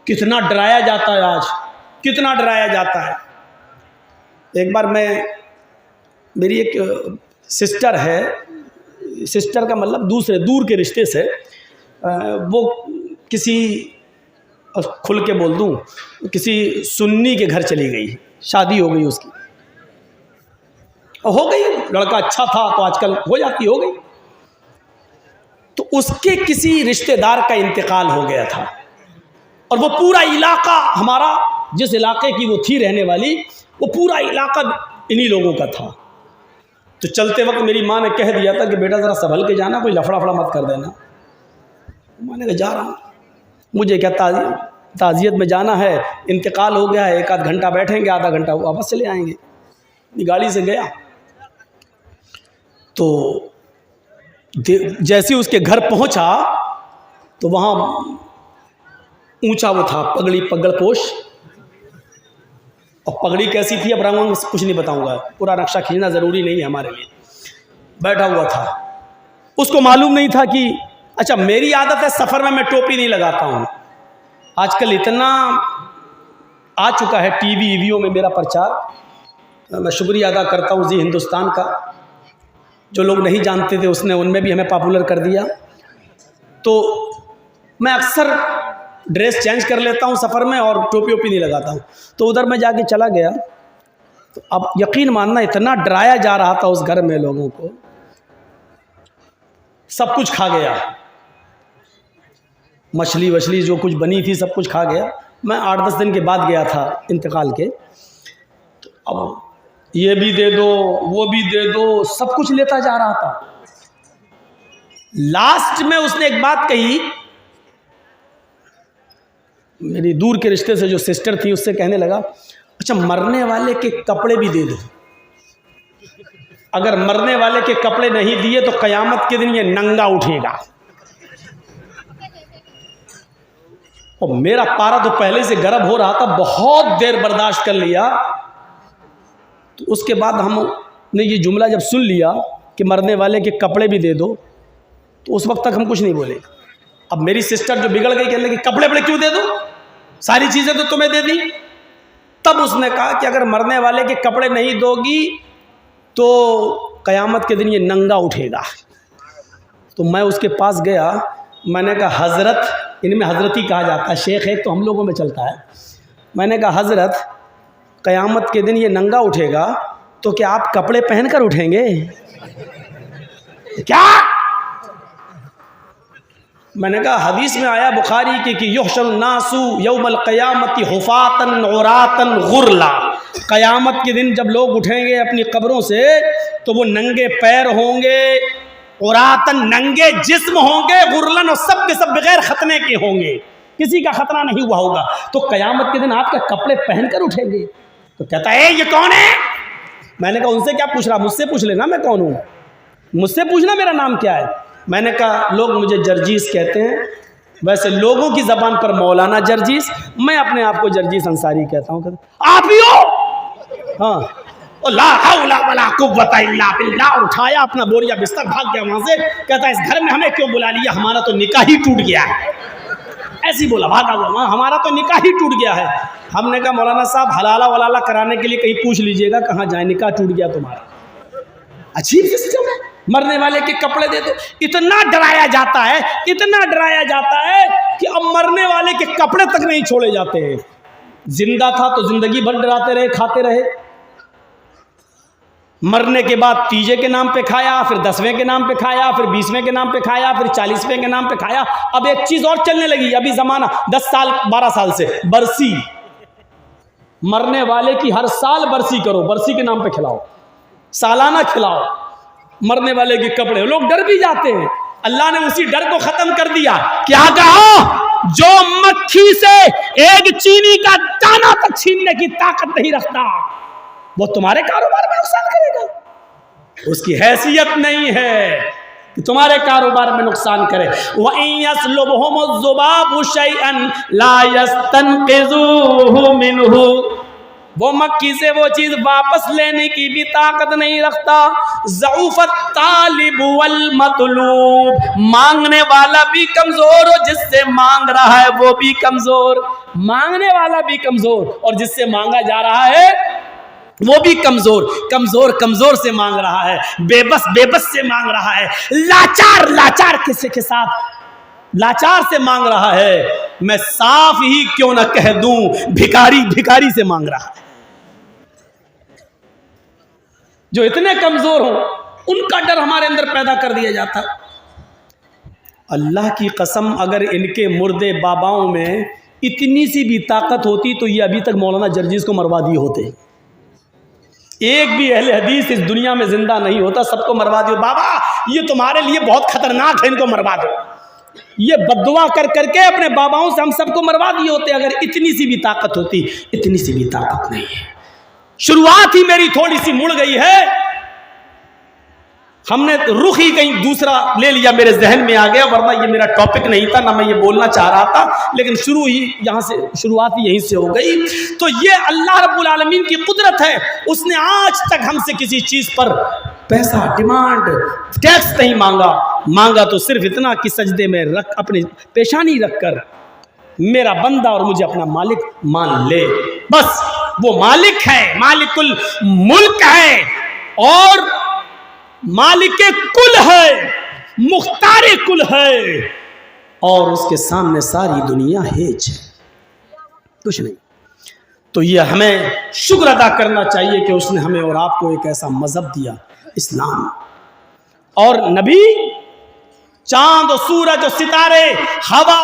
कितना डराया जाता है आज, कितना डराया जाता है। एक बार मेरी एक सिस्टर है, सिस्टर का मतलब दूर के रिश्ते से, वो किसी, खुल के बोल दूं, किसी सुन्नी के घर चली गई, शादी हो गई उसकी, हो गई, लड़का अच्छा था तो आजकल हो जाती, हो गई। तो उसके किसी रिश्तेदार का इंतकाल हो गया था और वो पूरा इलाका, हमारा जिस इलाके की वो थी रहने वाली, वो पूरा इलाका इन्हीं लोगों का था। तो चलते वक्त मेरी माँ ने कह दिया था कि बेटा ज़रा संभल के जाना, कोई लफड़ा फड़ा मत कर देना। मैंने कहा जा रहा हूँ, मुझे क्या ताज़ियत में जाना है, इंतकाल हो गया है, एक आध घंटा बैठेंगे, आधा घंटा वापस चले आएंगे। गाड़ी से गया तो जैसे उसके घर पहुंचा तो वहाँ ऊंचा वो था, पगड़ पोश, और पगड़ी कैसी थी अब रंग कुछ नहीं बताऊंगा, पूरा नक्शा खींचना ज़रूरी नहीं है हमारे लिए। बैठा हुआ था, उसको मालूम नहीं था कि, अच्छा मेरी आदत है सफ़र में मैं टोपी नहीं लगाता हूँ। आजकल इतना आ चुका है टीवी वीवीओ में मेरा प्रचार, मैं शुक्रिया अदा करता हूँ जी हिंदुस्तान का, जो लोग नहीं जानते थे उसने उनमें भी हमें पॉपुलर कर दिया। तो मैं अक्सर ड्रेस चेंज कर लेता हूँ सफ़र में और टोपी ओपी नहीं लगाता हूँ। तो उधर मैं जाके चला गया, तो अब यकीन मानना इतना डराया जा रहा था उस घर में लोगों को, सब कुछ खा गया, मछली वछली जो कुछ बनी थी सब कुछ खा गया। मैं 8-10 दिन के बाद गया था इंतकाल के, तो अब ये भी दे दो वो भी दे दो, सब कुछ लेता जा रहा था। लास्ट में उसने एक बात कही, मेरी दूर के रिश्ते से जो सिस्टर थी उससे कहने लगा, अच्छा मरने वाले के कपड़े भी दे दो, अगर मरने वाले के कपड़े नहीं दिए तो कयामत के दिन ये नंगा उठेगा। और मेरा पारा तो पहले से गर्म हो रहा था, बहुत देर बर्दाश्त कर लिया। तो उसके बाद हमने ये जुमला जब सुन लिया कि मरने वाले के कपड़े भी दे दो, तो उस वक्त तक हम कुछ नहीं बोले। अब मेरी सिस्टर जो बिगड़ गई, कहने लगी कपड़े बड़े क्यों दे दो, सारी चीज़ें तो तुम्हें दे दी। तब उसने कहा कि अगर मरने वाले के कपड़े नहीं दोगी तो क़यामत के दिन ये नंगा उठेगा। तो मैं उसके पास गया, मैंने कहा हज़रत, इनमें हज़रत ही कहा जाता है, शेख है तो हम लोगों में चलता है। मैंने कहा हज़रत क़यामत के दिन ये नंगा उठेगा तो क्या आप कपड़े पहनकर उठेंगे क्या? मैंने कहा हदीस में आया बुखारी के कि युहशर नासु यौमल क़यामति हुफ़ातन औरातन गुरला, क़यामत के दिन जब लोग उठेंगे अपनी कब्रों से तो वो नंगे पैर होंगे, औरातन नंगे जिस्म होंगे, गुरलन और सब के सब बगैर खतने के होंगे, किसी का खतना नहीं हुआ होगा। तो क़यामत के दिन आपके कपड़े पहनकर उठेंगे। तो कहता है ये कौन है? मैंने कहा उनसे क्या पूछ रहा, मुझसे पूछ लेना मैं कौन हूँ, मुझसे पूछना मेरा नाम क्या है। मैंने कहा लोग मुझे जर्जीस कहते हैं, वैसे लोगों की ज़बान पर मौलाना जर्जीस, मैं अपने आप को जर्जीस अंसारी कहता हूँ। आप ही हो? हाँ। ला हौला वला कुव्वता इल्ला बिल्लाह, उठाया अपना बोरिया बिस्तर, भाग गया वहाँ से। कहता है इस घर में हमें क्यों बुला लिया, हमारा तो निकाह ही टूट गया है। ऐसी बोला, भागा हुआ, हमारा तो निकाह ही टूट गया है। हमने कहा मौलाना साहब हलाला वलाला कराने के लिए कहीं पूछ लीजिएगा कहाँ जाए, निकाह टूट गया तुम्हारा। अजीब सिस्टम है, मरने वाले के कपड़े दे दो। इतना डराया जाता है, इतना डराया जाता है कि अब मरने वाले के कपड़े तक नहीं छोड़े जाते हैं। जिंदा था तो जिंदगी भर डराते रहे, खाते रहे, मरने के बाद तीजे के नाम पे खाया, फिर 10वें के नाम पे खाया, फिर 20वें के नाम पे खाया, फिर 40वें के नाम पे खाया। अब एक चीज और चलने लगी अभी जमाना 10 साल 12 साल से, बरसी। मरने वाले की हर साल बरसी करो, बरसी के नाम पे खिलाओ, सालाना खिलाओ। मरने वाले के कपड़े, लोग डर भी जाते हैं। अल्लाह ने उसी डर को खत्म कर दिया। क्या कहा? जो मक्खी से एक चीनी का दाना तक छीनने की ताकत नहीं रखता वो तुम्हारे कारोबार में नुकसान करेगा। उसकी हैसियत नहीं है कि तुम्हारे कारोबार में नुकसान करे। वइयस्लुबहुमुज़्ज़ुबाबु शैअन ला यस्तनक़िज़ूहु मिन्हु, वो मक्खी से वो चीज वापस लेने की भी ताकत नहीं रखता। ज़ऊफ़त तालिब वल मतलूब, मांगने वाला भी कमजोर हो, जिससे मांग रहा है वो भी कमजोर। मांगने वाला भी कमजोर और जिससे मांगा जा रहा है वो भी कमजोर। कमजोर कमजोर से मांग रहा है, बेबस बेबस से मांग रहा है, लाचार लाचार किसी के साथ लाचार से मांग रहा है। मैं साफ ही क्यों ना कह दूं, भिखारी भिखारी से मांग रहा है। जो इतने कमजोर हों उनका डर हमारे अंदर पैदा कर दिया जाता। अल्लाह की कसम, अगर इनके मुर्दे बाबाओं में इतनी सी भी ताकत होती तो ये अभी तक मौलाना जर्जीस को मरवा दिए होते। एक भी अहले हदीस इस दुनिया में जिंदा नहीं होता, सबको मरवा दियो। बाबा ये तुम्हारे लिए बहुत खतरनाक है, इनको मरवा दो। ये बद्दुआ कर करके अपने बाबाओं से हम सबको मरवा दिए होते अगर इतनी सी भी ताकत होती। इतनी सी भी ताकत नहीं है। शुरुआत ही मेरी थोड़ी सी मुड़ गई है, हमने रुख ही कहीं दूसरा ले लिया, मेरे जहन में आ गया, वरना ये मेरा टॉपिक नहीं था, ना मैं ये बोलना चाह रहा था, लेकिन शुरू ही यहाँ से शुरुआत ही यहीं से हो गई। तो ये अल्लाह रब्बुल आलमीन की कुदरत है, उसने आज तक हमसे किसी चीज पर पैसा डिमांड टैक्स नहीं मांगा। मांगा तो सिर्फ इतना कि सजदे में रख, अपने पेशानी रखकर मेरा बंदा और मुझे अपना मालिक मान ले, बस। वो मालिक है, मालिकुल मुल्क है और मालिक कुल है, मुख्तार कुल है, और उसके सामने सारी दुनिया हेज है, कुछ नहीं। तो ये हमें शुक्र अदा करना चाहिए कि उसने हमें और आपको एक ऐसा मजहब दिया, इस्लाम। और नबी, चांद और सूरज और सितारे, हवा